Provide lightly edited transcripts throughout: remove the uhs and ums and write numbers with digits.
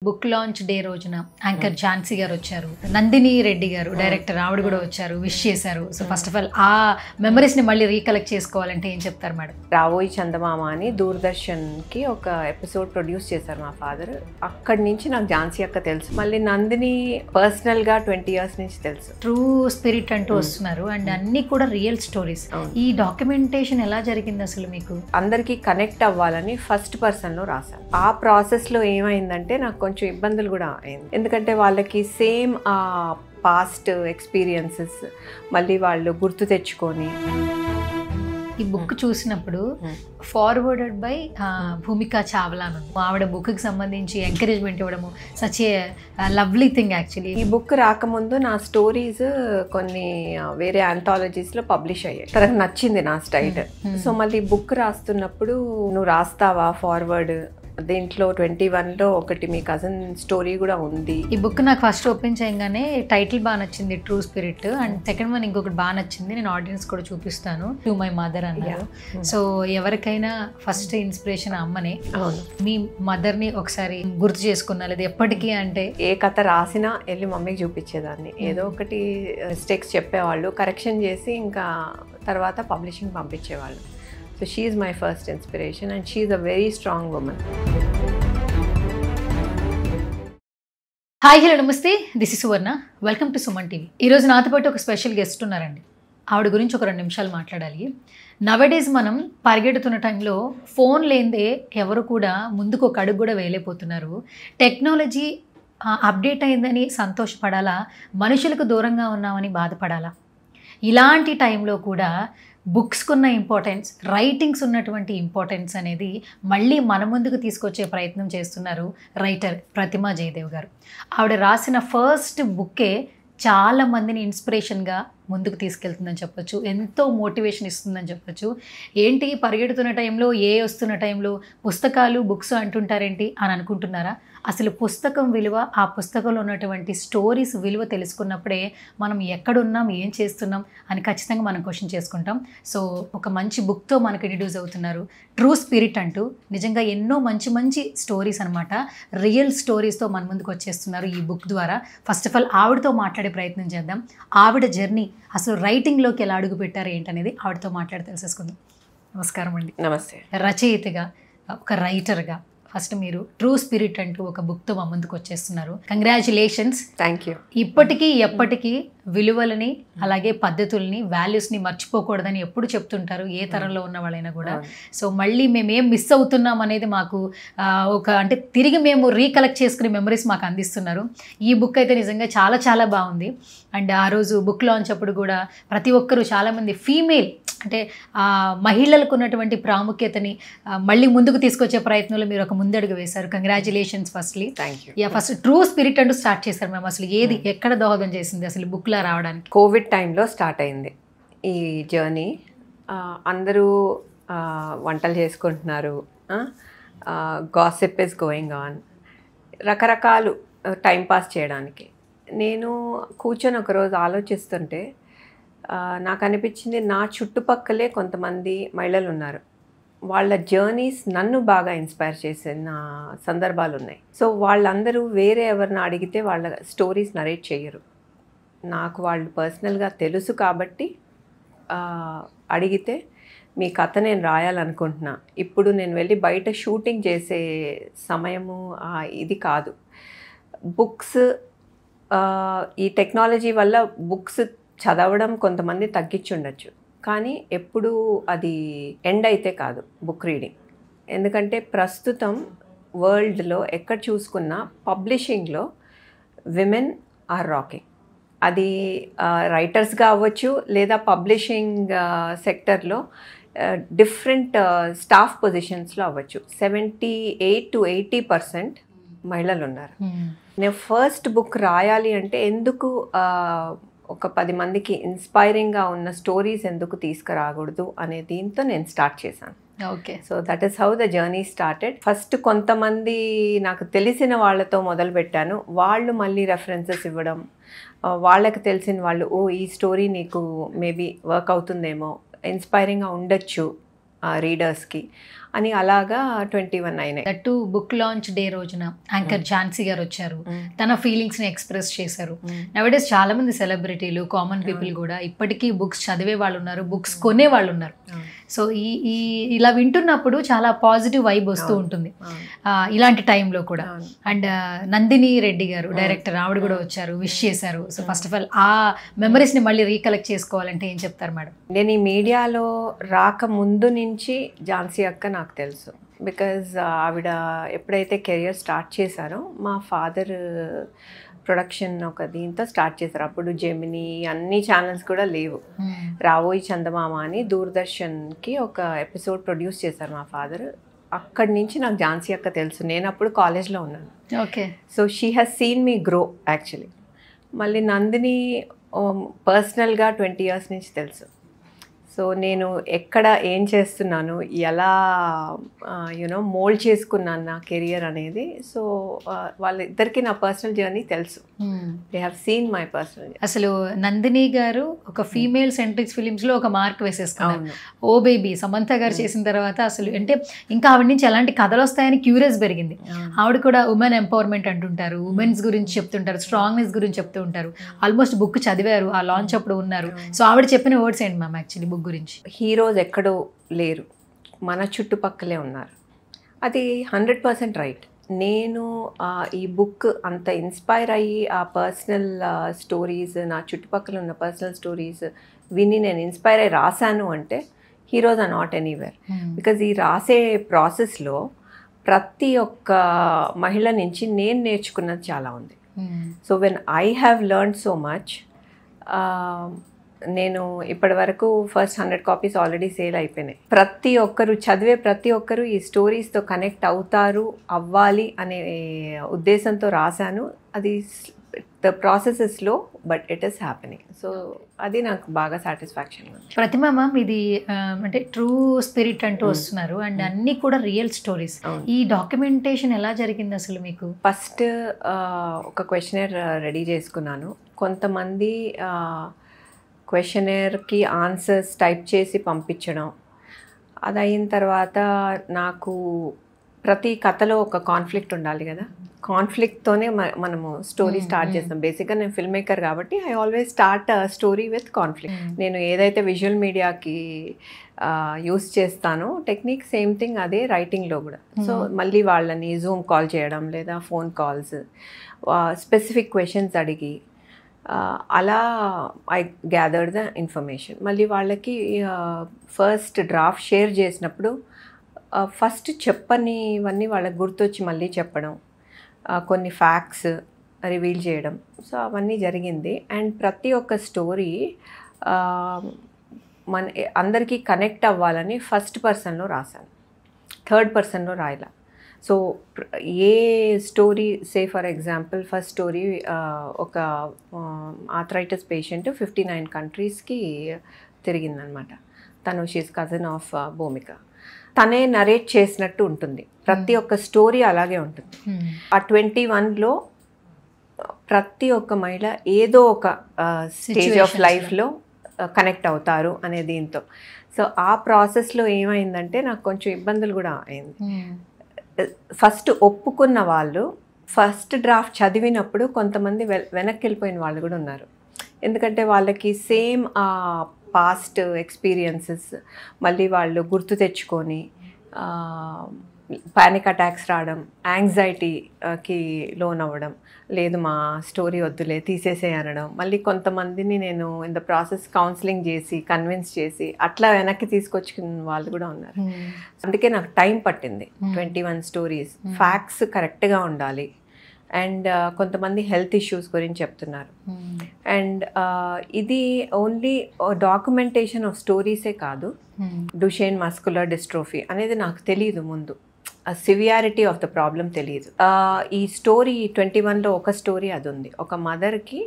Book launch day రోజున anchor Jhansi గారు వచ్చారు, నందిని రెడ్డి గారు డైరెక్టర్ ఆవిడ కూడా వచ్చారు, విష్ చేశారు. సో ఫస్ట్ ఆఫ్ ఆల్ ఆ మెమరీస్ ని మళ్ళీ రీకలెక్ట్ చేసుకోవాలంటే ఏం చెప్తారు మేడం? రావోయి చందమామ అని దూరదర్శన్కి ఒక ఎపిసోడ్ ప్రొడ్యూస్ చేశారు మా ఫాదర్. అక్కడి నుంచి నాకు ఝాన్సీ అక్క తెలుసు. మళ్ళీ నందిని పర్సనల్గా 20 years నుంచి తెలుసు. ట్రూ స్పిరిట్ అంటూ వస్తున్నారు అండ్ అన్ని కూడా రియల్ స్టోరీస్. ఈ డాక్యుమెంటేషన్ ఎలా జరిగింది అసలు? మీకు అందరికీ కనెక్ట్ అవ్వాలని ఫస్ట్ పర్సన్లో రాశాను. ఆ ప్రాసెస్లో ఏమైందంటే నాకు కొంచెం ఇబ్బందులు కూడా అయింది. ఎందుకంటే వాళ్ళకి సేమ్ ఆ పాస్ట్ ఎక్స్పీరియన్సెస్ మళ్ళీ వాళ్ళు గుర్తు తెచ్చుకొని. ఈ బుక్ చూసినప్పుడు ఫార్వర్డెడ్ బై భూమికా చావ్లా, ఆవిడ బుక్కి సంబంధించి ఎంకరేజ్మెంట్ ఇవ్వడము such a lovely thing actually. ఈ బుక్ రాకముందు నా స్టోరీస్ కొన్ని వేరే ఆంథాలజీస్లో పబ్లిష్ అయ్యాయి. తనకు నచ్చింది నా స్టైల్. సో మళ్ళీ బుక్ రాస్తున్నప్పుడు నువ్వు రాస్తావా ఫార్వర్డ్, దీంట్లో 21లో ఒకటి మీ కజిన్ స్టోరీ కూడా ఉంది. ఈ బుక్ నాకు ఫస్ట్ ఓపెన్ చేయగానే టైటిల్ బాగా నచ్చింది, true spirit. And second one ఇంకొకటి బాగా నచ్చింది, నేను ఆడియన్స్ కూడా చూపిస్తాను, టు మై మదర్ అన్నారు. సో ఎవరికైనా ఫస్ట్ ఇన్స్పిరేషన్ అమ్మనే. మీ మదర్ ని ఒకసారి గుర్తు చేసుకున్నా లేదా ఎప్పటికీ? అంటే ఏ కథ రాసినా వెళ్ళి మమ్మీకి చూపించేదాన్ని. ఏదో ఒకటి మిస్టేక్స్ చెప్పేవాళ్ళు, కరెక్షన్ చేసి ఇంకా తర్వాత publishing పంపించేవాళ్ళు. So she is my first inspiration and she is a very strong woman. Hi hello నమస్తే, this is Suvarna, welcome to Suman TV. ఈరోజు నాతో పాటు ఒక స్పెషల్ గెస్ట్ ఉన్నారండి. ఆవిడ గురించి ఒక 2 నిమిషాలు మాట్లాడాలి. నవడేస్ మనం పరిగెడుతున్న టైంలో ఫోన్ లేదే ఎవరు కూడా ముందుకు ఒక అడుగు కూడా వేయలేకపోతున్నారు. టెక్నాలజీ అప్డేట్ అయిందని సంతోషపడాలా, మనుషులకు దూరంగా ఉన్నామని బాధపడాలా? ఇలాంటి టైంలో కూడా బుక్స్కున్న ఇంపార్టెన్స్, రైటింగ్స్ ఉన్నటువంటి ఇంపార్టెన్స్ అనేది మళ్ళీ మన ముందుకు తీసుకొచ్చే ప్రయత్నం చేస్తున్నారు రైటర్ ప్రతిమా జయదేవ్ గారు. ఆవిడ రాసిన ఫస్ట్ బుక్కే చాలా మందిని ఇన్స్పిరేషన్గా ముందుకు తీసుకెళ్తుందని చెప్పొచ్చు, ఎంతో మోటివేషన్ ఇస్తుందని చెప్పొచ్చు. ఏంటి పరిగెడుతున్న టైంలో, వస్తున్న టైంలో పుస్తకాలు బుక్స్ అంటుంటారేంటి అని అనుకుంటున్నారా? అసలు పుస్తకం విలువ, ఆ పుస్తకంలో ఉన్నటువంటి స్టోరీస్ విలువ తెలుసుకున్నప్పుడే మనం ఎక్కడున్నాం, ఏం చేస్తున్నాం అని ఖచ్చితంగా మనం క్వశ్చన్ చేసుకుంటాం. సో ఒక మంచి బుక్తో మనకు ఇంట్రడ్యూస్ అవుతున్నారు, ట్రూ స్పిరిట్ అంటూ. నిజంగా ఎన్నో మంచి మంచి స్టోరీస్ అనమాట, రియల్ స్టోరీస్తో మన ముందుకు వచ్చేస్తున్నారు ఈ బుక్ ద్వారా. ఫస్ట్ ఆఫ్ ఆల్ ఆవిడతో మాట్లాడే ప్రయత్నం చేద్దాం. ఆవిడ జర్నీ, అసలు రైటింగ్లోకి ఎలా అడుగు పెట్టారు ఏంటనేది ఆవిడతో మాట్లాడి తెలిసేసుకుందాం. నమస్కారం అండి. నమస్తే. రచయితగా, ఒక రైటర్గా ఫస్ట్ మీరు ట్రూ స్పిరిట్ అంటూ ఒక బుక్తో మా ముందుకు వచ్చేస్తున్నారు. కంగ్రాచులేషన్స్. Thank you. ఇప్పటికీ ఎప్పటికీ విలువలని, అలాగే పద్ధతుల్ని, వాల్యూస్ని మర్చిపోకూడదని ఎప్పుడు చెప్తుంటారు ఏ తరంలో ఉన్న వాళ్ళైనా కూడా. సో మళ్ళీ మేము ఏం మిస్ అవుతున్నాం అనేది మాకు ఒక అంటే తిరిగి మేము రీకలెక్ట్ చేసుకునే మెమరీస్ మాకు అందిస్తున్నారు. ఈ బుక్ అయితే నిజంగా చాలా చాలా బాగుంది. అండ్ ఆ రోజు బుక్ లాంచ్ అప్పుడు కూడా ప్రతి ఒక్కరూ, చాలామంది ఫీమేల్ అంటే మహిళలకు ఉన్నటువంటి ప్రాముఖ్యతని మళ్ళీ ముందుకు తీసుకొచ్చే ప్రయత్నంలో మీరు ఒక ముందడుగు వేశారు. Congratulations firstly. Thank you. First true spirit అంటూ స్టార్ట్ చేశారు మేము. అసలు ఏది ఎక్కడ దోహదం చేసింది అసలు బుక్లా రావడానికి? కోవిడ్ టైంలో స్టార్ట్ అయింది ఈ జర్నీ. అందరూ వంటలు చేసుకుంటున్నారు, గాసిప్ ఇస్ గోయింగ్ ఆన్, రకరకాలు టైంపాస్ చేయడానికి. నేను కూర్చొని ఒకరోజు ఆలోచిస్తుంటే నాకు అనిపించింది, నా చుట్టుపక్కలే కొంతమంది మహిళలు ఉన్నారు, వాళ్ళ జర్నీస్ నన్ను బాగా ఇన్స్పైర్ చేసిన సందర్భాలు ఉన్నాయి. సో వాళ్ళందరూ వేరే ఎవరిని అడిగితే వాళ్ళ స్టోరీస్ నరేట్ చేయరు. నాకు వాళ్ళు పర్సనల్గా తెలుసు కాబట్టి అడిగితే మీ కథ నేను రాయాలనుకుంటున్నా, ఇప్పుడు నేను వెళ్ళి బయట షూటింగ్ చేసే సమయము ఇది కాదు. బుక్స్, ఈ టెక్నాలజీ వల్ల బుక్స్ చదవడం కొంతమంది తగ్గించుండొచ్చు, కానీ ఎప్పుడు అది ఎండ్ అయితే కాదు బుక్ రీడింగ్. ఎందుకంటే ప్రస్తుతం వరల్డ్లో ఎక్కడ చూసుకున్నా పబ్లిషింగ్లో విమెన్ ఆర్ రాకింగ్. అది రైటర్స్గా అవ్వచ్చు, లేదా పబ్లిషింగ్ సెక్టర్లో డిఫరెంట్ స్టాఫ్ పొజిషన్స్లో అవ్వచ్చు. 78 to 80% మహిళలు ఉన్నారు. నేను ఫస్ట్ బుక్ రాయాలి అంటే ఎందుకు ఒక 10 మందికి ఇన్స్పైరింగ్గా ఉన్న స్టోరీస్ ఎందుకు తీసుకురాకూడదు అనే దీంతో నేను స్టార్ట్ చేశాను. Okay. So that is how the journey started. First కొంతమంది నాకు తెలిసిన వాళ్ళతో మొదలుపెట్టాను. వాళ్ళు మళ్ళీ రెఫరెన్సెస్ ఇవ్వడం, వాళ్ళకి తెలిసిన వాళ్ళు, ఈ స్టోరీ నీకు మేబీ వర్క్ అవుతుందేమో, ఇన్స్పైరింగ్గా ఉండొచ్చు రీడర్స్కి అని అలాగా 21 అయినాయి. దట్టు బుక్ లాంచ్ డే రోజున యాంకర్ ఝాన్సీ గారు వచ్చారు, తన ఫీలింగ్స్ని ఎక్స్ప్రెస్ చేశారు. నవడేస్ చాలా మంది సెలబ్రిటీలు, కామన్ పీపుల్ కూడా ఇప్పటికీ బుక్స్ చదివే వాళ్ళు ఉన్నారు, బుక్స్ కొనే వాళ్ళు ఉన్నారు. సో ఈ ఇలా వింటున్నప్పుడు చాలా పాజిటివ్ వైబ్ వస్తూ ఉంటుంది ఇలాంటి టైంలో కూడా. అండ్ నందిని రెడ్డి గారు డైరెక్టర్, ఆవిడ కూడా వచ్చారు, విష్ చేశారు. సో ఫస్ట్ ఆఫ్ ఆల్ ఆ మెమరీస్ని మళ్ళీ రీకలెక్ట్ చేసుకోవాలంటే ఏం చెప్తారు మేడం? నేను ఈ మీడియాలో రాకముందు నుంచి ఝాన్సీ అక్క నాకు తెలుసు. బికాజ్ ఆవిడ ఎప్పుడైతే కెరియర్ స్టార్ట్ చేశారో మా ఫాదర్ ప్రొడక్షన్ ఒక దీంతో స్టార్ట్ చేశారు. అప్పుడు జెమిని అన్ని ఛానల్స్ కూడా లేవు. రావోయి చందమామ అని దూరదర్శన్కి ఒక ఎపిసోడ్ ప్రొడ్యూస్ చేశారు మా ఫాదర్. అక్కడి నుంచి నాకు ఝాన్సీ అక్క తెలుసు. నేను అప్పుడు కాలేజ్లో ఉన్నాను. Okay. So she has seen me grow actually. మళ్ళీ నందిని పర్సనల్గా 20 years నుంచి తెలుసు. సో నేను ఎక్కడ ఏం చేస్తున్నాను, ఎలా మోల్డ్ చేసుకున్నాను నా కెరియర్ అనేది. సో వాళ్ళిద్దరికి నా పర్సనల్ జర్నీ తెలుసు. They have seen my personal journey. అసలు నందిని గారు ఒక ఫీమేల్ సెంట్రిక్స్ ఫిలిమ్స్లో ఒక మార్క్ వేసేసుకున్నారు. ఓ బేబీ సమంత గారు చేసిన తర్వాత అసలు అంటే ఇంకా ఆవిడ నుంచి ఎలాంటి కథలు వస్తాయని క్యూరియస్ పెరిగింది. ఆవిడ కూడా ఉమెన్ ఎంపవర్మెంట్ అంటుంటారు, ఉమెన్స్ గురించి చెప్తుంటారు, స్ట్రాంగ్నెస్ గురించి చెప్తూ ఉంటారు. ఆల్మోస్ట్ బుక్ చదివారు, ఆ లాంచ్ అప్పుడు ఉన్నారు. సో ఆవిడ చెప్పిన వర్డ్స్ ఏంటి మ్యామ్ యాక్చువల్లీ బుక్ గురించి? హీరోస్ ఎక్కడో లేరు, మన చుట్టుపక్కలే ఉన్నారు. అది 100% రైట్. నేను ఈ బుక్ అంత ఇన్స్పైర్ అయ్యి ఆ పర్సనల్ స్టోరీస్, నా చుట్టుపక్కల ఉన్న పర్సనల్ స్టోరీస్ విని నేను ఇన్స్పైర్ అయ్యి రాశాను అంటే heroes are not anywhere. Because ఈ రాసే ప్రాసెస్లో ప్రతి ఒక్క మహిళ నుంచి నేను నేర్చుకున్నది చాలా ఉంది. So when I have learned so much, నేను ఇప్పటి వరకు ఫస్ట్ 100 copies ఆల్రెడీ సేల్ అయిపోయినాయి. ప్రతి ఒక్కరు చదివే ప్రతి ఒక్కరు ఈ స్టోరీస్తో కనెక్ట్ అవుతారు, అవ్వాలి అనే ఉద్దేశంతో రాశాను. అది the process is slow but it is happening. So అది నాకు బాగా సాటిస్ఫాక్షన్ ఉంది. ప్రతిమ మ్యామ్, ఇది అంటే ట్రూ స్పిరిట్ అంటూ వస్తున్నారు అండ్ అన్నీ కూడా రియల్ స్టోరీస్. ఈ డాక్యుమెంటేషన్ ఎలా జరిగింది అసలు మీకు? ఫస్ట్ ఒక క్వశ్చనర్ రెడీ చేసుకున్నాను. కొంతమంది క్వశ్చనర్కి ఆన్సర్స్ టైప్ చేసి పంపించడం. అది అయిన తర్వాత నాకు ప్రతి కథలో ఒక కాన్ఫ్లిక్ట్ ఉండాలి కదా, కాన్ఫ్లిక్ట్తోనే మనము స్టోరీ స్టార్ట్ చేస్తాం. బేసిక్గా నేను ఫిల్మ్ మేకర్ కాబట్టి I always start story with conflict. నేను ఏదైతే విజువల్ మీడియాకి యూస్ చేస్తానో టెక్నిక్ సేమ్ థింగ్ అదే రైటింగ్లో కూడా. సో మళ్ళీ వాళ్ళని జూమ్ కాల్ చేయడం లేదా ఫోన్ కాల్స్, స్పెసిఫిక్ క్వశ్చన్స్ అడిగి అలా ఐ గ్యాదర్డ్ ద ఇన్ఫర్మేషన్. మళ్ళీ వాళ్ళకి ఫస్ట్ డ్రాఫ్ట్ షేర్ చేసినప్పుడు ఫస్ట్ చెప్పనివన్నీ వాళ్ళకి గుర్తొచ్చి మళ్ళీ చెప్పడం, కొన్ని ఫ్యాక్ట్స్ రివీల్ చేయడం. సో అవన్నీ జరిగింది. అండ్ ప్రతి ఒక్క స్టోరీ మన అందరికీ కనెక్ట్ అవ్వాలని ఫస్ట్ పర్సన్లో రాశాను, థర్డ్ పర్సన్లో రాయలా. So a story, say for example first story ఒక ఆర్థరైటిస్ పేషెంట్ 59 countriesకి తిరిగిందనమాట. తను షీస్ కజిన్ ఆఫ్ భూమిక. తనే నరేట్ చేసినట్టు ఉంటుంది, ప్రతి ఒక్క స్టోరీ అలాగే ఉంటుంది. ఆ 21లో ప్రతి ఒక్క మహిళ ఏదో ఒక స్టేజ్ ఆఫ్ లైఫ్లో కనెక్ట్ అవుతారు అనే దీంతో. సో ఆ ప్రాసెస్లో ఏమైందంటే నాకు కొంచెం ఇబ్బందులు కూడా అయింది. ఫస్ట్ ఒప్పుకున్న వాళ్ళు ఫస్ట్ డ్రాఫ్ట్ చదివినప్పుడు కొంతమంది వెనక్కి వెళ్ళిపోయిన వాళ్ళు కూడా ఉన్నారు. ఎందుకంటే వాళ్ళకి సేమ్ ఆ పాస్ట్ ఎక్స్పీరియన్సెస్ మళ్ళీ వాళ్ళు గుర్తు తెచ్చుకొని పానిక్ అటాక్స్ రావడం, యాంగ్జైటీకి లోన్ అవ్వడం, లేదు మా స్టోరీ వద్దులే తీసేసే అనడం. మళ్ళీ కొంతమందిని నేను ఇన్ ద ప్రాసెస్ కౌన్సిలింగ్ చేసి కన్విన్స్ చేసి అట్లా వెనక్కి తీసుకొచ్చుకున్న వాళ్ళు కూడా ఉన్నారు. అందుకే నాకు టైం పట్టింది. 21 స్టోరీస్, ఫ్యాక్ట్స్ కరెక్ట్గా ఉండాలి. అండ్ కొంతమంది హెల్త్ ఇష్యూస్ గురించి చెప్తున్నారు. అండ్ ఇది ఓన్లీ డాక్యుమెంటేషన్ ఆఫ్ స్టోరీసే కాదు, డుషేన్ మస్కులర్ డిస్ట్రోఫీ అనేది నాకు తెలియదు ముందు, సివియారిటీ ఆఫ్ ద ప్రాబ్లం తెలియదు. ఈ స్టోరీ 21లో ఒక స్టోరీ అది ఉంది. ఒక మదర్కి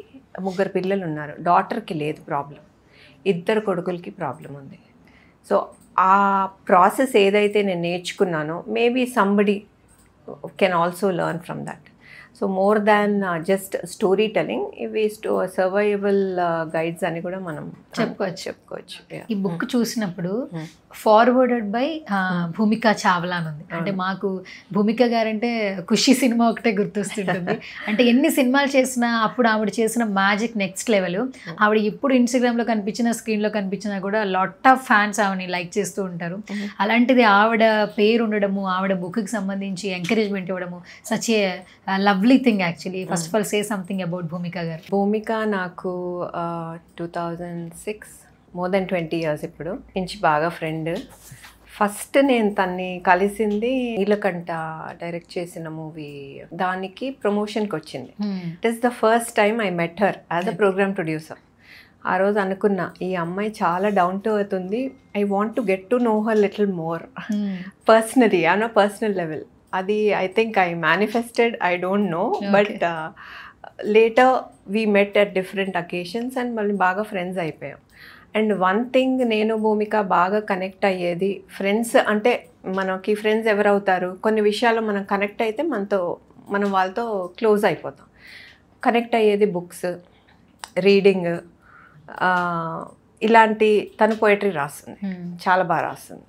3 పిల్లలు ఉన్నారు, డాటర్కి లేదు ప్రాబ్లం, 2 కొడుకులకి ప్రాబ్లం ఉంది. సో ఆ ప్రాసెస్ ఏదైతే నేను నేర్చుకున్నానో maybe somebody can also learn from that. So more than just story telling, ఇవి సర్వైవల్ గైడ్స్ అని కూడా మనం చెప్పుకోవచ్చు. ఈ బుక్ చూసినప్పుడు ఫార్వర్డెడ్ బై భూమిక చావ్లా అని ఉంది. అంటే మాకు భూమిక గారంటే ఖుషి సినిమా ఒకటే గుర్తొస్తుంటుంది. అంటే ఎన్ని సినిమాలు చేసినా అప్పుడు ఆవిడ చేసిన మ్యాజిక్ నెక్స్ట్ లెవెల్. ఆవిడ ఇప్పుడు ఇన్స్టాగ్రామ్లో కనిపించిన, స్క్రీన్లో కనిపించినా కూడా లాట్ ఆఫ్ ఫ్యాన్స్ ఆవిడని లైక్ చేస్తూ ఉంటారు. అలాంటిది ఆవిడ పేరు ఉండడము, ఆవిడ బుక్కి సంబంధించి ఎంకరేజ్మెంట్ ఇవ్వడము, such a lovely thing actually. First of all say something about Bhumika garu. Bhumika నాకు 2006, మోర్ దెన్ 20 years ఇప్పుడు నుంచి బాగా ఫ్రెండ్. ఫస్ట్ నేను తన్ని కలిసింది నీలకంఠ డైరెక్ట్ చేసిన మూవీ, దానికి ప్రమోషన్కి వచ్చింది. It is the first time I met her as a program producer. ఆ రోజు అనుకున్నా, ఈ అమ్మాయి చాలా డౌన్ టు ఎర్త్ ఉంది, I want to get to know her little more personally, on a personal level. అది I think I manifested, I don't know, but later we met at different occasions and మళ్ళీ బాగా friends అయిపోయాం. And one thing, నేను భూమిక బాగా connect అయ్యేది, friends అంటే మనకి friends ఎవరవుతారు, కొన్ని విషయాల్లో మనం కనెక్ట్ అయితే మనం వాళ్ళతో క్లోజ్ అయిపోతాం. కనెక్ట్ అయ్యేది బుక్స్, రీడింగ్, ఇలాంటి. తను పోయిటరీ రాస్తుంది, చాలా బాగా రాస్తుంది.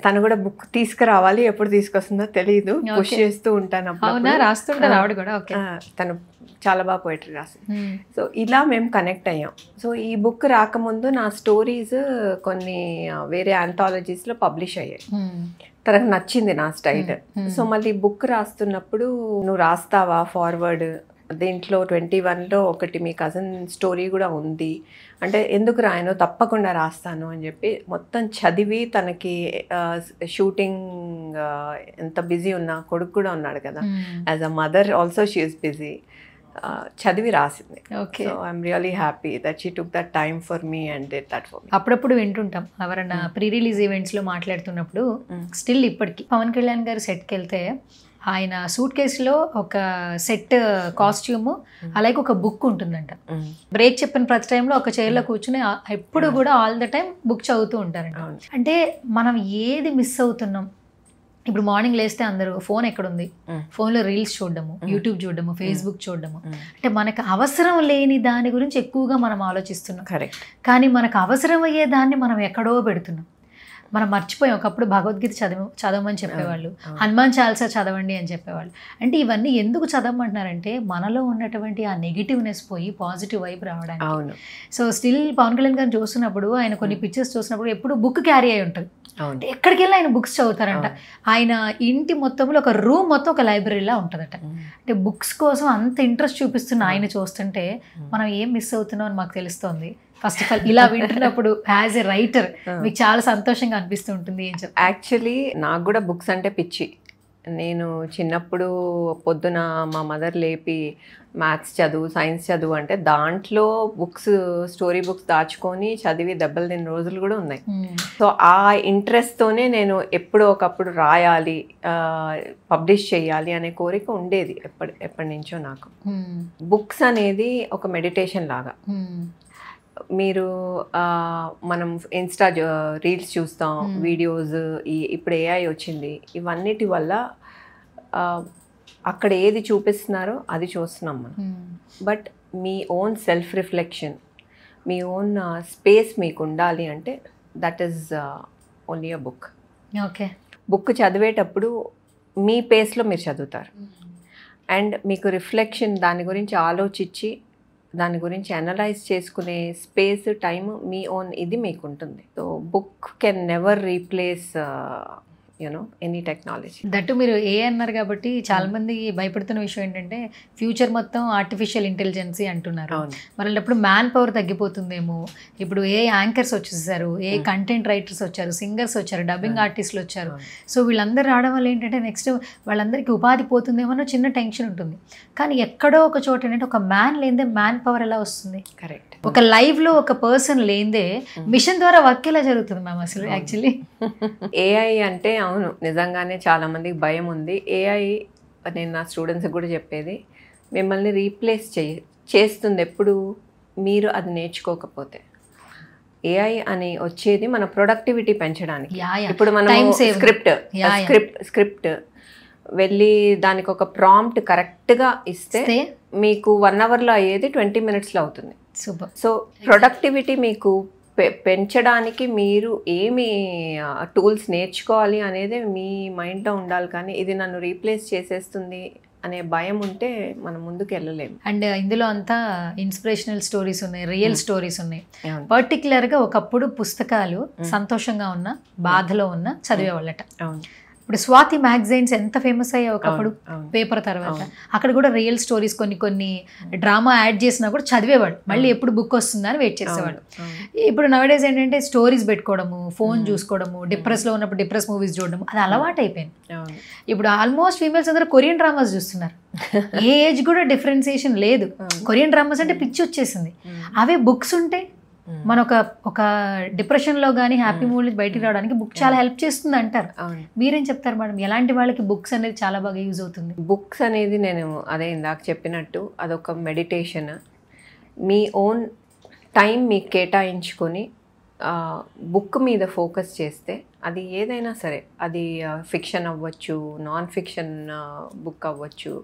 తను కూడా బుక్ తీసుకురావాలి, ఎప్పుడు తీసుకొస్తుందో తెలియదు, పుష్ చేస్తూ ఉంటాను. తను చాలా బాగా పోయిటరీ రాస్తుంది. సో ఇలా మేము కనెక్ట్ అయ్యాం. సో ఈ బుక్ రాకముందు నా స్టోరీస్ కొన్ని వేరే ఆంథాలజీస్లో పబ్లిష్ అయ్యాయి. తనకు నచ్చింది నా స్టైల్. సో మళ్ళీ బుక్ రాస్తున్నప్పుడు, నువ్వు రాస్తావా ఫార్వర్డ్, దీంట్లో 21లో ఒకటి మీ కజిన్ స్టోరీ కూడా ఉంది అంటే ఎందుకు రాయను, తప్పకుండా రాస్తాను అని చెప్పి మొత్తం చదివి, తనకి షూటింగ్ ఎంత బిజీ ఉన్నా, కొడుకు కూడా ఉన్నాడు కదా, as a mother also she is busy, చదివి రాసింది. So I'm really happy that she took that time for me and did that for me. అప్పుడప్పుడు వింటుంటాం ఎవరన్నా ప్రీ రిలీజ్ ఈవెంట్స్లో మాట్లాడుతున్నప్పుడు, స్టిల్ ఇప్పటికి పవన్ కళ్యాణ్ గారు సెట్కి వెళ్తే ఆయన సూట్ కేసులో ఒక సెట్ కాస్ట్యూము, అలాగే ఒక బుక్ ఉంటుందంట. బ్రేక్ చెప్పిన ప్రతి టైంలో ఒక చైర్లో కూర్చుని ఎప్పుడు కూడా ఆల్ ద టైం బుక్ చదువుతూ ఉంటారంట. అంటే మనం ఏది మిస్ అవుతున్నాం? ఇప్పుడు మార్నింగ్ లేస్తే అందరూ ఫోన్ ఎక్కడుంది, ఫోన్లో రీల్స్ చూడడము, యూట్యూబ్ చూడడము, ఫేస్బుక్ చూడడము. అంటే మనకు అవసరం లేని దాని గురించి ఎక్కువగా మనం ఆలోచిస్తున్నాం. కరెక్ట్. కానీ మనకు అవసరం అయ్యే దాన్ని మనం ఎక్కడో పెడుతున్నాం. మనం మర్చిపోయాం. ఒకప్పుడు భగవద్గీత చదవమని చెప్పేవాళ్ళు, హనుమాన్ చాలీసా చదవండి అని చెప్పేవాళ్ళు. అంటే ఇవన్నీ ఎందుకు చదవమంటున్నారంటే మనలో ఉన్నటువంటి ఆ నెగిటివ్నెస్ పోయి పాజిటివ్ వైపు రావడానికి. సో స్టిల్ పవన్ కళ్యాణ్ గారిని చూస్తున్నప్పుడు, ఆయన కొన్ని పిక్చర్స్ చూసినప్పుడు ఎప్పుడు బుక్ క్యారీ అయి ఉంటుంది. ఎక్కడికి వెళ్ళి ఆయన బుక్స్ చదువుతారంట. ఆయన ఇంటి మొత్తంలో ఒక రూమ్ మొత్తం ఒక లైబ్రరీలా ఉంటుందట. అంటే బుక్స్ కోసం అంత ఇంట్రెస్ట్ చూపిస్తున్న ఆయన చూస్తుంటే మనం ఏం మిస్ అవుతున్నాం అని మాకు తెలుస్తోంది. ఫస్ట్ ఆఫ్ ఆల్ ఇలా వింటున్నప్పుడు యాజ్ ఎ రైటర్ మీకు చాలా సంతోషంగా అనిపిస్తూ ఉంటుంది. ఏం చెప్తారు? యాక్చువల్లీ నాకు కూడా బుక్స్ అంటే పిచ్చి. నేను చిన్నప్పుడు పొద్దున మా మదర్ లేపి మ్యాథ్స్ చదువు, సైన్స్ చదువు అంటే దాంట్లో బుక్స్, స్టోరీ బుక్స్ దాచుకొని చదివి దెబ్బలు తిన్న రోజులు కూడా ఉన్నాయి. సో ఆ ఇంట్రెస్ట్తోనే నేను ఎప్పుడో ఒకప్పుడు రాయాలి, పబ్లిష్ చేయాలి అనే కోరిక ఉండేది ఎప్పటి నుంచో నాకు. బుక్స్ అనేది ఒక మెడిటేషన్ లాగా. మీరు మనం ఇన్స్టా రీల్స్ చూస్తాం, వీడియోస్, ఇప్పుడు ఏఐ వచ్చింది, ఇవన్నిటి వల్ల అక్కడ ఏది చూపిస్తున్నారో అది చూస్తున్నాం మనం. But me own self reflection, me own space మీకు ఉండాలి అంటే that is only a book. Okay. Book చదివేటప్పుడు మీ పేస్లో మీరు చదువుతారు అండ్ మీకు రిఫ్లెక్షన్, దాని గురించి ఆలోచించి దాని గురించి అనలైజ్ చేసుకునే స్పేస్, టైం, మీ ఓన్ ఇది మీకు ఉంటుంది. So book can never replace any technology. That మీరు ఏ అన్నారు కాబట్టి చాలా మంది భయపడుతున్న విషయం ఏంటంటే ఫ్యూచర్ మొత్తం ఆర్టిఫిషియల్ ఇంటెలిజెన్సీ అంటున్నారు. మరి అప్పుడు మ్యాన్ పవర్ తగ్గిపోతుందేమో. ఇప్పుడు ఏ యాంకర్స్ వచ్చేసారు, ఏ కంటెంట్ రైటర్స్ వచ్చారు, సింగర్స్ వచ్చారు, డబ్బింగ్ ఆర్టిస్టులు వచ్చారు. సో వీళ్ళందరూ రావడం వల్ల ఏంటంటే నెక్స్ట్ వాళ్ళందరికీ ఉపాధి పోతుందేమో అన్న చిన్న టెన్షన్ ఉంటుంది. కానీ ఎక్కడో ఒక చోట ఏంటంటే ఒక మ్యాన్ లేదే మ్యాన్ పవర్ ఎలా వస్తుంది? కరెక్ట్. ఒక లైవ్లో ఒక పర్సన్ లేదే మిషన్ ద్వారా వర్క్ ఎలా జరుగుతుంది మ్యామ్ అసలు? యాక్చువల్లీ ఏఐ అంటే అవును, నిజంగానే చాలా మందికి భయం ఉంది. ఏఐ, నేను నా స్టూడెంట్స్కి కూడా చెప్పేది, మిమ్మల్ని రీప్లేస్ చేస్తుంది ఎప్పుడు మీరు అది నేర్చుకోకపోతే. ఏఐ అని వచ్చేది మన ప్రొడక్టివిటీ పెంచడానికి. ఇప్పుడు మనం స్క్రిప్ట్ వెళ్ళి దానికి ఒక ప్రాంప్ట్ కరెక్ట్గా ఇస్తే మీకు 1 అవర్లో అయ్యేది 20 మినిట్స్లో అవుతుంది. సూపర్. సో ప్రొడక్టివిటీ మీకు పెంచడానికి మీరు ఏమి టూల్స్ నేర్చుకోవాలి అనేది మీ మైండ్లో ఉండాలి. కానీ ఇది నన్ను రీప్లేస్ చేసేస్తుంది అనే భయం ఉంటే మనం ముందుకు వెళ్ళలేము. అండ్ ఇందులో అంతా ఇన్స్పిరేషనల్ స్టోరీస్ ఉన్నాయి, రియల్ స్టోరీస్ ఉన్నాయి. పర్టికులర్గా ఒకప్పుడు పుస్తకాలు సంతోషంగా ఉన్న, బాధలో ఉన్న చదివేవాళ్ళట. ఇప్పుడు స్వాతి మ్యాగజైన్స్ ఎంత ఫేమస్ అయ్యాయి ఒకప్పుడు, పేపర్ తర్వాత. అక్కడ కూడా రియల్ స్టోరీస్ కొన్ని డ్రామా యాడ్ చేసినా కూడా చదివేవాడు, మళ్ళీ ఎప్పుడు బుక్ వస్తుందని వెయిట్ చేసేవాడు. ఇప్పుడు నవడేస్ ఏంటంటే స్టోరీస్ పెట్టుకోవడము, ఫోన్ చూసుకోవడము, డిప్రెస్లో ఉన్నప్పుడు డిప్రెస్ మూవీస్ చూడడం, అది అలవాటు అయిపోయింది. ఇప్పుడు ఆల్మోస్ట్ ఫీమేల్స్ అందరూ కొరియన్ డ్రామాస్ చూస్తున్నారు. ఏ ఏజ్ కూడా డిఫరెన్సియేషన్ లేదు. కొరియన్ డ్రామాస్ అంటే పిచ్చి వచ్చేసింది. అవే బుక్స్ ఉంటే మన ఒక డిప్రెషన్లో కానీ హ్యాపీ మూడ్ నుంచి బయటికి రావడానికి బుక్ చాలా హెల్ప్ చేస్తుంది అంటారు. మీరేం చెప్తారు మేడం, ఎలాంటి వాళ్ళకి బుక్స్ అనేది చాలా బాగా యూజ్ అవుతుంది? బుక్స్ అనేది నేను అదే ఇందాక చెప్పినట్టు అదొక మెడిటేషన్. మీ ఓన్ టైం మీకు కేటాయించుకొని బుక్ మీద ఫోకస్ చేస్తే అది ఏదైనా సరే, అది ఫిక్షన్ అవ్వచ్చు, నాన్ ఫిక్షన్ బుక్ అవ్వచ్చు,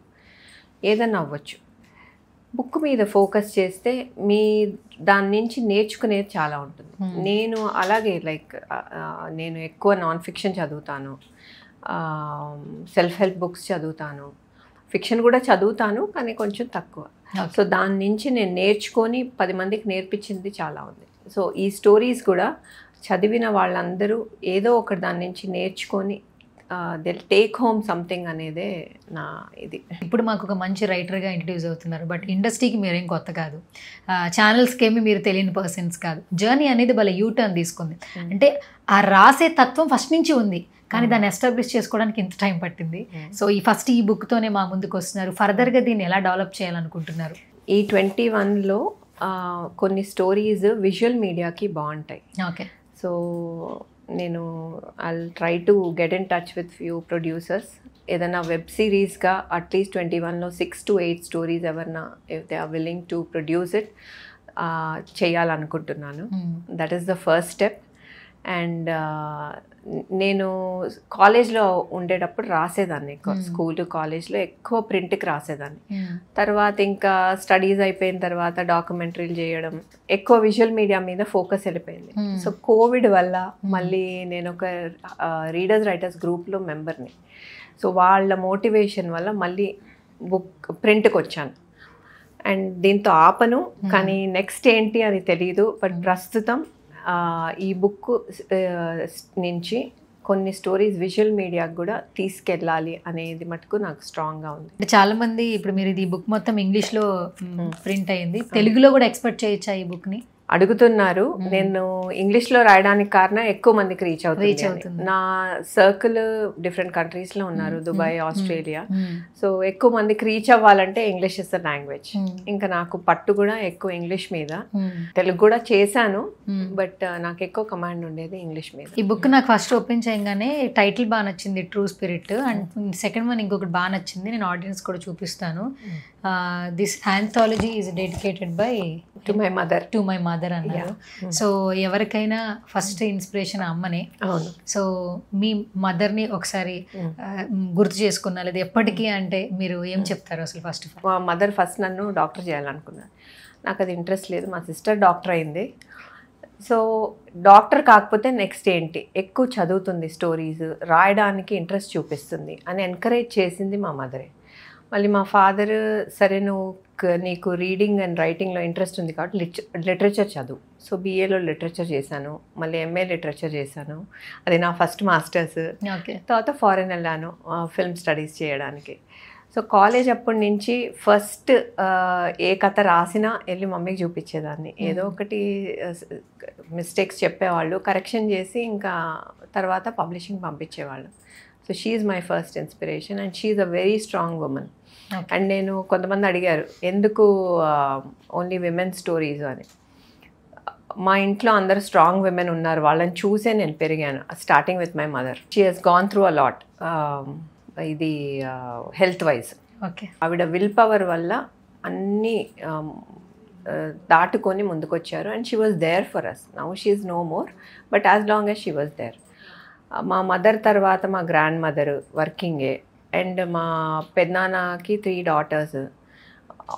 ఏదైనా అవ్వచ్చు. బుక్ మీద ఫోకస్ చేస్తే మీ దాని నుంచి నేర్చుకునేది చాలా ఉంటుంది. నేను అలాగే నేను ఎక్కువ నాన్ ఫిక్షన్ చదువుతాను, సెల్ఫ్ హెల్ప్ బుక్స్ చదువుతాను, ఫిక్షన్ కూడా చదువుతాను కానీ కొంచెం తక్కువ. సో దాని నుంచి నేను నేర్చుకొని 10 మందికి నేర్పించింది చాలా ఉంది. సో ఈ స్టోరీస్ కూడా చదివిన వాళ్ళందరూ ఏదో ఒకటి దాని నుంచి నేర్చుకొని దిల్ టేక్ హోమ్ సంథింగ్ అనేదే నా ఇది. ఇప్పుడు మాకు ఒక మంచి రైటర్గా ఇంట్రడ్యూస్ అవుతున్నారు, బట్ ఇండస్ట్రీకి మీరేం కొత్త కాదు, ఛానల్స్కి ఏమి మీరు తెలియని పర్సన్స్ కాదు. జర్నీ అనేది భలే యూటర్న్ తీసుకుంది. అంటే ఆ రాసే తత్వం ఫస్ట్ నుంచి ఉంది, కానీ దాన్ని ఎస్టాబ్లిష్ చేసుకోవడానికి ఇంత టైం పట్టింది. సో ఈ బుక్తోనే మా ముందుకు వస్తున్నారు. ఫర్దర్గా దీన్ని ఎలా డెవలప్ చేయాలనుకుంటున్నారు? ఈ 21లో కొన్ని స్టోరీస్ విజువల్ మీడియాకి బాగుంటాయి. ఓకే. సో నేను I'll try to get in touch with few producers. ఏదైనా వెబ్ సిరీస్గా అట్లీస్ట్ 21లో 6 to 8 స్టోరీస్ ఎవరన్నా if they are willing to produce it చేయాలనుకుంటున్నాను. That is the first step. And నేను కాలేజ్లో ఉండేటప్పుడు రాసేదాన్ని ఎక్కువ, స్కూల్ కాలేజ్లో ఎక్కువ ప్రింట్కి రాసేదాన్ని. తర్వాత ఇంకా స్టడీస్ అయిపోయిన తర్వాత డాక్యుమెంటరీలు చేయడం, ఎక్కువ విజువల్ మీడియా మీద ఫోకస్ వెళ్ళిపోయింది. సో కోవిడ్ వల్ల మళ్ళీ నేను ఒక రీడర్స్ రైటర్స్ గ్రూప్లో మెంబర్ని. సో వాళ్ళ మోటివేషన్ వల్ల మళ్ళీ బుక్ ప్రింట్కి వచ్చాను. అండ్ దీంతో ఆపను, కానీ నెక్స్ట్ ఏంటి అని తెలియదు. బట్ ప్రస్తుతం ఈ బుక్ నుంచి కొన్ని స్టోరీస్ విజువల్ మీడియాకి కూడా తీసుకెళ్ళాలి అనేది మటుకు నాకు స్ట్రాంగ్గా ఉంది. అంటే చాలా మంది ఇప్పుడు మీరు ఈ బుక్ మొత్తం ఇంగ్లీష్లో ప్రింట్ అయ్యింది, తెలుగులో కూడా ఎక్స్పెక్ట్ చేయొచ్చా ఈ బుక్ని అడుగుతున్నారు. నేను ఇంగ్లీష్లో రాయడానికి కారణం ఎక్కువ మందికి రీచ్ అవుతుంది. నా సర్కిల్ డిఫరెంట్ కంట్రీస్లో ఉన్నారు, దుబాయ్, ఆస్ట్రేలియా. సో ఎక్కువ మందికి రీచ్ అవ్వాలంటే ఇంగ్లీష్ ఇస్ ద లాంగ్వేజ్. ఇంకా నాకు పట్టు కూడా ఎక్కువ ఇంగ్లీష్ మీద. తెలుగు కూడా చేశాను, బట్ నాకు ఎక్కువ కమాండ్ ఉండేది ఇంగ్లీష్ మీద. ఈ బుక్ నాకు ఫస్ట్ ఓపెన్ చేయగానే టైటిల్ బాగా నచ్చింది, true spirit. And second one ఇంకొకటి బాగా నచ్చింది, నేను ఆడియన్స్ కూడా చూపిస్తాను. This anthology is dedicated by to my mother అన్నారు. సో ఎవరికైనా ఫస్ట్ ఇన్స్పిరేషన్ అమ్మనే. సో మీ మదర్ని ఒకసారి గుర్తు చేసుకున్నా లేదా ఎప్పటికీ అంటే మీరు ఏం చెప్తారు అసలు? ఫస్ట్ మా మదర్ ఫస్ట్ నన్ను డాక్టర్ చేయాలనుకున్నాను. నాకు అది ఇంట్రెస్ట్ లేదు. మా సిస్టర్ డాక్టర్ అయింది. సో డాక్టర్ కాకపోతే నెక్స్ట్ ఏంటి, ఎక్కువ చదువుతుంది, స్టోరీస్ రాయడానికి ఇంట్రెస్ట్ చూపిస్తుంది అని ఎంకరేజ్ చేసింది మా మదరే. మళ్ళీ మా ఫాదర్ సరే నీకు రీడింగ్ అండ్ రైటింగ్లో ఇంట్రెస్ట్ ఉంది కాబట్టి లిటరేచర్ చదువు. సో బీఏలో లిటరేచర్ చేశాను, మళ్ళీ ఎంఏ లిటరేచర్ చేశాను. అది నా ఫస్ట్ మాస్టర్స్. తర్వాత ఫారెన్ వెళ్ళాను ఫిల్మ్ స్టడీస్ చేయడానికి. సో కాలేజ్ అప్పటి నుంచి ఫస్ట్ ఏ కథ రాసినా వెళ్ళి మమ్మీకి చూపించేదాన్ని. ఏదో ఒకటి మిస్టేక్స్ చెప్పేవాళ్ళు, కరెక్షన్ చేసి ఇంకా తర్వాత పబ్లిషింగ్ పంపించేవాళ్ళు. So she is my first inspiration and she is a very strong woman. And నేను కొంతమంది అడిగారు ఎందుకు ఓన్లీ విమెన్ స్టోరీస్ అని. మా ఇంట్లో అందరు స్ట్రాంగ్ విమెన్ ఉన్నారు, వాళ్ళని చూసే నేను పెరిగాను. Starting with my mother. She has gone through a lot, ఇది హెల్త్ వైజ్. ఓకే. ఆవిడ విల్ పవర్ వల్ల అన్నీ దాటుకొని ముందుకొచ్చారు. And she was there for us. Now she is no more, but as long as she was there. మా mother తర్వాత మా grandmother వర్కింగే. అండ్ మా పెద్దనాన్నకి 3 daughters,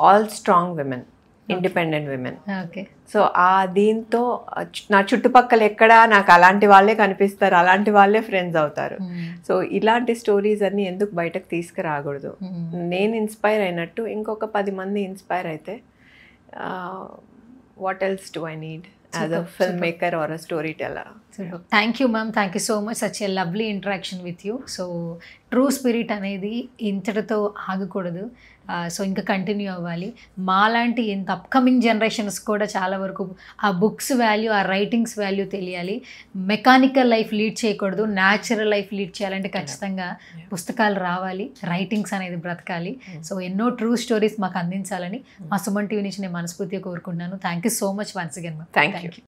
all strong women, independent women. Okay. So దీంతో నా చుట్టుపక్కల ఎక్కడ నాకు అలాంటి వాళ్ళే కనిపిస్తారు, అలాంటి వాళ్ళే ఫ్రెండ్స్ అవుతారు. సో ఇలాంటి స్టోరీస్ అన్నీ ఎందుకు బయటకు తీసుకురాకూడదు? నేను ఇన్స్పైర్ అయినట్టు ఇంకొక 10 మంది ఇన్స్పైర్ అయితే what else do I need as a filmmaker or a storyteller. Thank you ma'am, thank you so much. Such a lovely interaction with you. So true spirit అనేది ఇంతటితో ఆగకూడదు. So ఇంకా continue అవ్వాలి. మాలాంటి ఇంత upcoming generations కూడా చాలా వరకు ఆ బుక్స్ వాల్యూ, ఆ రైటింగ్స్ వాల్యూ తెలియాలి. మెకానికల్ లైఫ్ లీడ్ చేయకూడదు, న్యాచురల్ లైఫ్ లీడ్ చేయాలంటే ఖచ్చితంగా పుస్తకాలు రావాలి, రైటింగ్స్ అనేది బ్రతకాలి. సో ఎన్నో ట్రూ స్టోరీస్ మాకు అందించాలని మా సుమన్ టీవీ నుంచి నేను మనస్ఫూర్తిగా కోరుకుంటున్నాను. Thank you so much once again ma'am. Thank you.